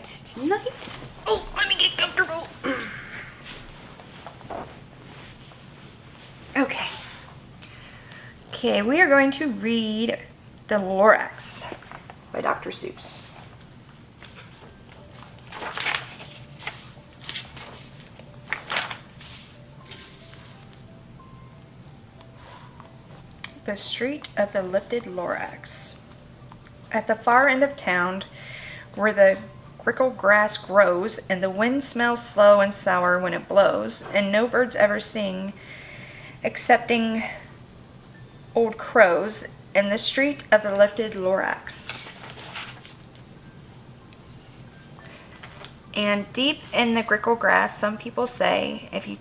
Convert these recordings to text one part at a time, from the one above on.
right, tonight. Oh, let me get comfortable. Okay. Okay, we are going to read The Lorax by Dr. Seuss. The Street of the Lifted Lorax. At the far end of town, where the grickle grass grows, and the wind smells slow and sour when it blows, and no birds ever sing, excepting old crows, in the street of the lifted Lorax. And deep in the grickle grass, some people say, if you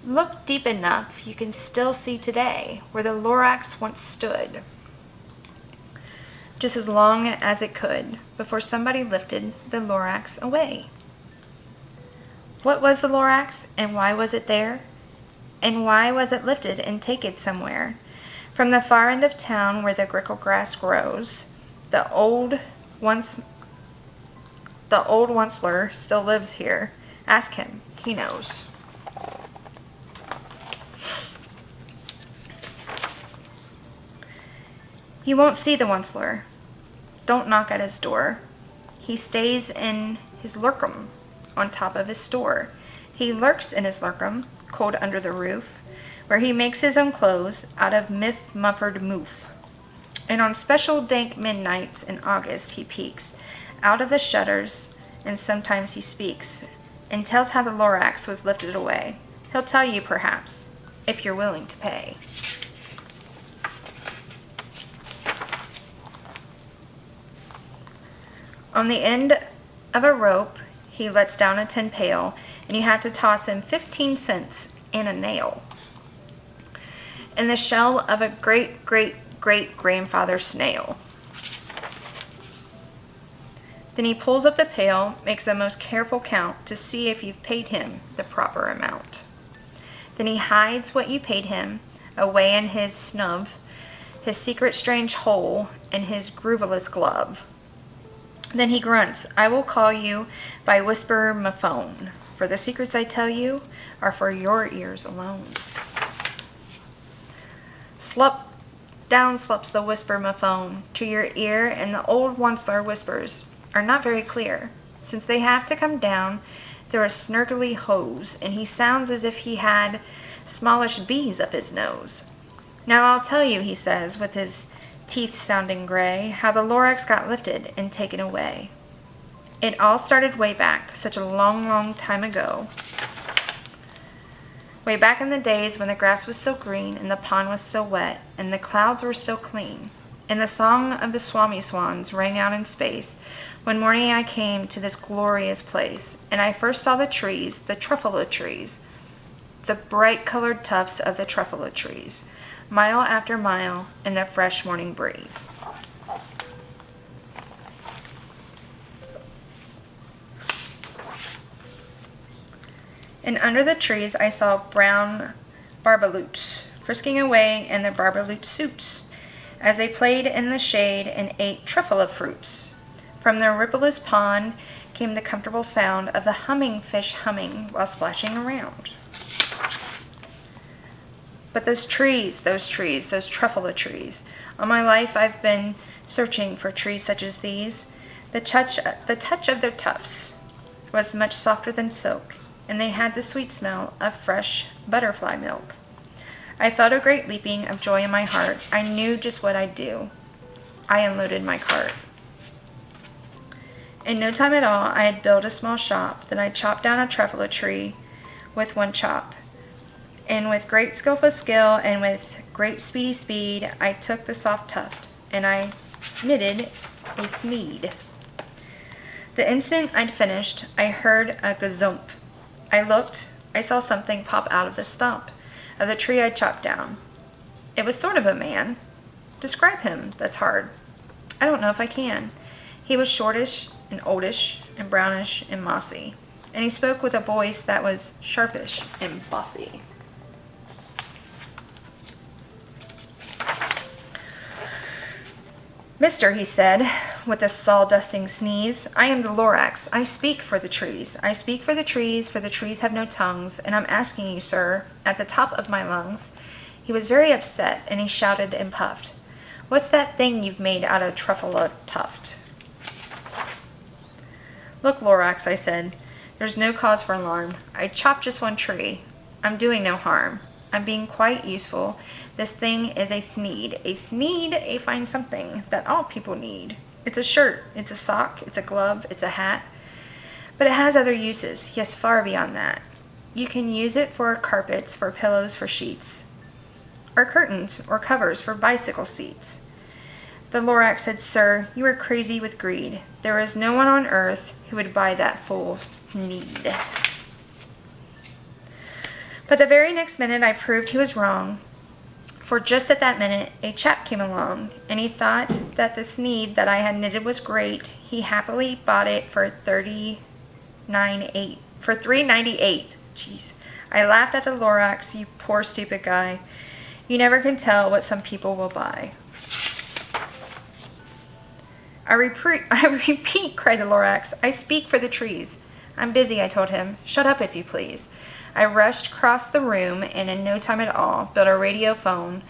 look deep enough, you can still see today where the Lorax once stood, just as long as it could, before somebody lifted the Lorax away. What was the Lorax, and why was it there? And why was it lifted and taken somewhere? From the far end of town where the grickle grass grows, the old onceler still lives here. Ask him, he knows. You won't see the onceler. Don't knock at his door. He stays in his lurkum on top of his store. He lurks in his lurkum, cold under the roof, where he makes his own clothes out of muffered moof. And on special dank midnights in August he peeks out of the shutters, and sometimes he speaks and tells how the Lorax was lifted away. He'll tell you, perhaps, if you're willing to pay. On the end of a rope he lets down a tin pail, and you have to toss him 15 cents and a nail. In the shell of a great-great-great-grandfather snail. Then he pulls up the pail, makes the most careful count to see if you've paid him the proper amount. Then he hides what you paid him away in his snub, his secret strange hole, and his grooveless glove. Then he grunts, I will call you by whisper-ma-phone, for the secrets I tell you are for your ears alone. Slup, down slups the whisper-ma-phone to your ear, and the old onceler whispers are not very clear, since they have to come down through a snurgly hose, and he sounds as if he had smallish bees up his nose. Now I'll tell you, he says, with his teeth sounding gray, how the Lorax got lifted and taken away. It all started way back, such a long, long time ago. Way back in the days when the grass was still green, and the pond was still wet, and the clouds were still clean, and the song of the swami swans rang out in space. One morning I came to this glorious place, and I first saw the trees, the truffula trees, the bright-colored tufts of the truffula trees, mile after mile in the fresh morning breeze. And under the trees I saw brown barbaloots frisking away in their barbaloot suits as they played in the shade and ate truffula fruits. From their rippleless pond came the comfortable sound of the humming fish humming while splashing around. But those trees, those truffula trees. All my life I've been searching for trees such as these. The touch of their tufts was much softer than silk, and they had the sweet smell of fresh butterfly milk. I felt a great leaping of joy in my heart. I knew just what I'd do. I unloaded my cart. In no time at all, I had built a small shop. Then I chopped down a truffula tree with one chop. And with great skillful skill and with great speedy speed, I took the soft tuft and I knitted its need. The instant I'd finished, I heard a gazump. I looked. I saw something pop out of the stump of the tree I'd chopped down. It was sort of a man. Describe him, that's hard. I don't know if I can. He was shortish and oldish and brownish and mossy, and he spoke with a voice that was sharpish and bossy. Mister, he said, with a sawdusting sneeze. I am the Lorax. I speak for the trees. I speak for the trees have no tongues, and I'm asking you, sir, at the top of my lungs. He was very upset, and he shouted and puffed. What's that thing you've made out of truffle tuft? Look, Lorax, I said, there's no cause for alarm. I chopped just one tree. I'm doing no harm. I'm being quite useful. This thing is a thneed. A thneed, a fine something that all people need. It's a shirt, it's a sock, it's a glove, it's a hat. But it has other uses, yes, far beyond that. You can use it for carpets, for pillows, for sheets, or curtains, or covers for bicycle seats. The Lorax said, Sir, you are crazy with greed. There is no one on earth who would buy that fool's need. But the very next minute I proved he was wrong, for just at that minute a chap came along, and he thought that the sneed that I had knitted was great. He happily bought it for $3.98. Jeez. I laughed at the Lorax, you poor stupid guy. You never can tell what some people will buy. I repeat, cried the Lorax. I speak for the trees. I'm busy, I told him. Shut up, if you please. I rushed across the room and in no time at all built a radio phone.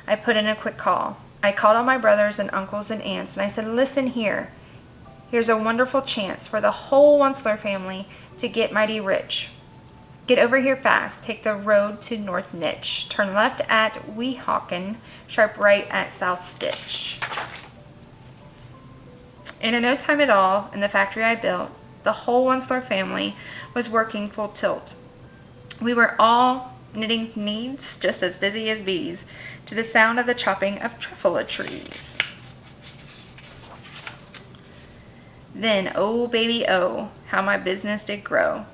I put in a quick call. I called all my brothers and uncles and aunts, and I said, listen here. Here's a wonderful chance for the whole Onceler family to get mighty rich. Get over here fast. Take the road to North Nitch. Turn left at Weehawken, sharp right at South Stitch. And in no time at all, in the factory I built, the whole Onceler family was working full tilt. We were all knitting needs, just as busy as bees, to the sound of the chopping of truffle trees. Then, oh baby, oh, how my business did grow.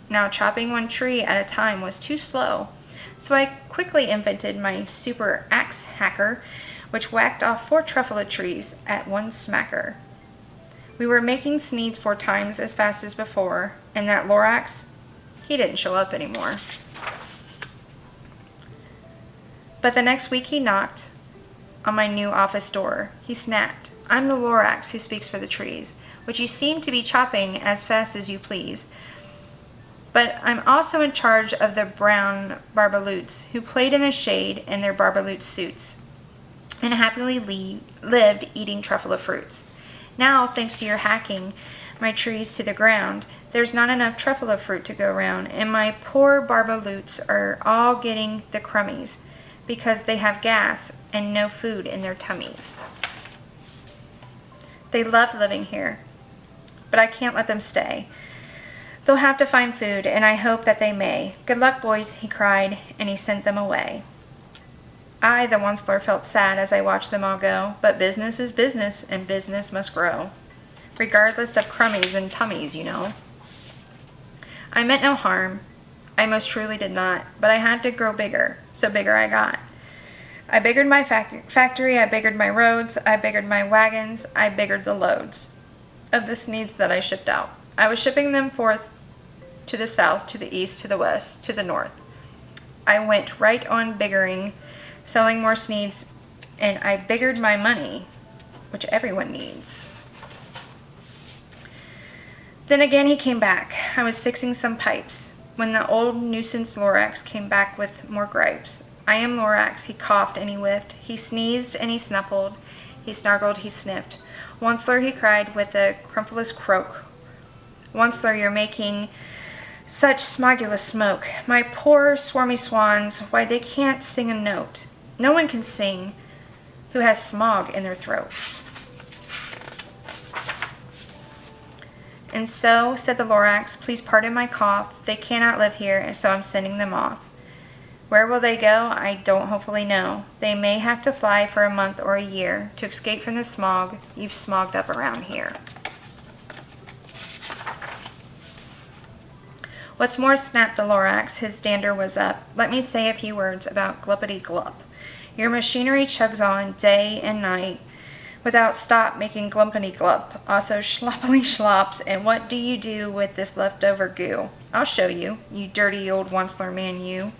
Now chopping one tree at a time was too slow, so I quickly invented my super axe hacker, which whacked off 4 truffle trees at one smacker. We were making sneeds 4 times as fast as before, and that Lorax, he didn't show up anymore. But the next week he knocked on my new office door. He snapped, I'm the Lorax who speaks for the trees, which you seem to be chopping as fast as you please. But I'm also in charge of the brown barbaloots who played in the shade in their barbaloot suits and happily lived eating truffle fruits. Now, thanks to your hacking my trees to the ground, there's not enough truffle fruit to go around, and my poor barbaloots are all getting the crummies because they have gas and no food in their tummies. They love living here, but I can't let them stay. They'll have to find food, and I hope that they may. Good luck, boys, he cried, and he sent them away. I, the Onceler, felt sad as I watched them all go, but business is business, and business must grow, regardless of crummies and tummies, you know. I meant no harm. I most truly did not, but I had to grow bigger, so bigger I got. I biggered my factory, I biggered my roads, I biggered my wagons, I biggered the loads of the sneeds that I shipped out. I was shipping them forth to the south, to the east, to the west, to the north. I went right on biggering, selling more sneeds, and I biggered my money, which everyone needs. Then again he came back. I was fixing some pipes when the old nuisance Lorax came back with more gripes. I am Lorax, he coughed and he whiffed. He sneezed and he snuffled. He snargled, he sniffed. Onceler, he cried with a crumpleless croak. Onceler, you're making such smogulous smoke. My poor swarmy swans, why they can't sing a note. No one can sing who has smog in their throats. And so, said the Lorax, please pardon my cough. They cannot live here, and so I'm sending them off. Where will they go? I don't hopefully know. They may have to fly for a month or a year to escape from the smog you've smogged up around here. What's more, snapped the Lorax, his dander was up. Let me say a few words about gluppity-glup. Your machinery chugs on day and night without stop making glumpity-glup, also schloppily-schlops, and what do you do with this leftover goo? I'll show you, you dirty old Onceler man, you.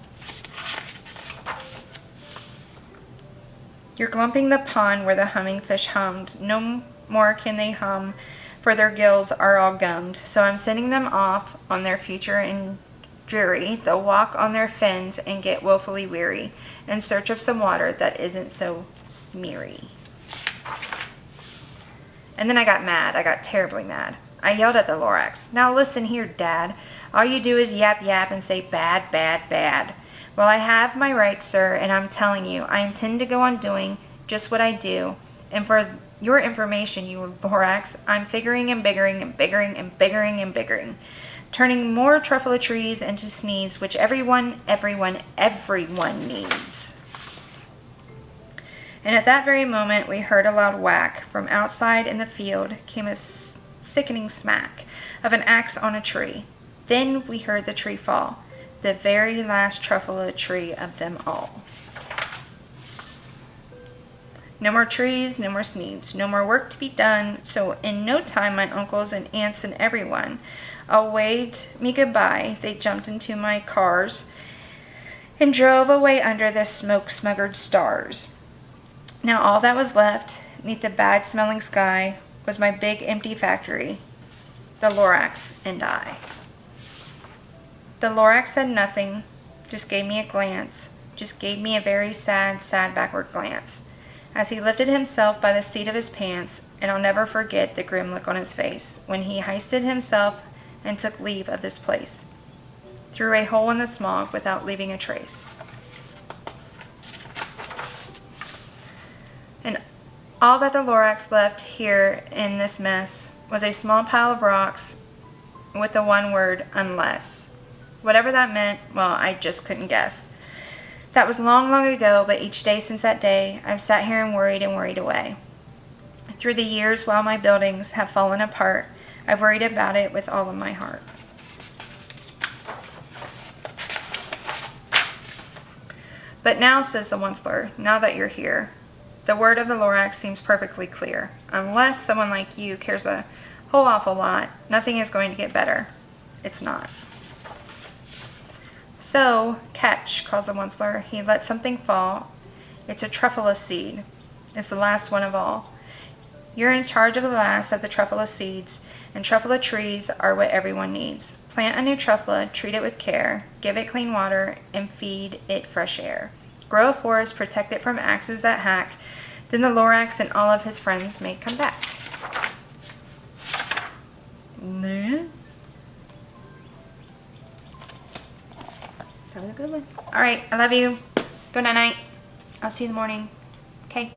You're glumping the pond where the humming fish hummed. No more can they hum, for their gills are all gummed. So I'm sending them off on their future and dreary. They'll walk on their fins and get woefully weary, in search of some water that isn't so smeary. And then I got mad. I got terribly mad. I yelled at the Lorax. Now listen here, Dad. All you do is yap yap and say bad, bad, bad. Well, I have my rights, sir, and I'm telling you, I intend to go on doing just what I do. And for your information, you Lorax, I'm figuring and biggering and biggering and biggering and biggering, turning more truffle trees into sneeds, which everyone needs. And at that very moment, we heard a loud whack. From outside in the field came a sickening smack of an axe on a tree. Then we heard the tree fall, the very last truffle tree of them all. No more trees, no more sneeds, no more work to be done. So in no time, my uncles and aunts and everyone all waved me goodbye. They jumped into my cars and drove away under the smoke-smuggered stars. Now all that was left, neath the bad-smelling sky, was my big empty factory, the Lorax and I. The Lorax said nothing, just gave me a glance, just gave me a very sad, sad backward glance, as he lifted himself by the seat of his pants, and I'll never forget the grim look on his face when he hoisted himself and took leave of this place, through a hole in the smog without leaving a trace. And all that the Lorax left here in this mess was a small pile of rocks with the one word, unless. Whatever that meant, well, I just couldn't guess. That was long, long ago, but each day since that day, I've sat here and worried away. Through the years, while my buildings have fallen apart, I've worried about it with all of my heart. But now, says the Onceler, now that you're here, the word of the Lorax seems perfectly clear. Unless someone like you cares a whole awful lot, nothing is going to get better. It's not. So, catch, calls the Onceler. He let something fall. It's a truffle seed. It's the last one of all. You're in charge of the last of the truffle seeds, and truffle trees are what everyone needs. Plant a new truffle, treat it with care, give it clean water, and feed it fresh air. Grow a forest, protect it from axes that hack, then the Lorax and all of his friends may come back. That was a good one. All right, I love you. Good night. I'll see you in the morning.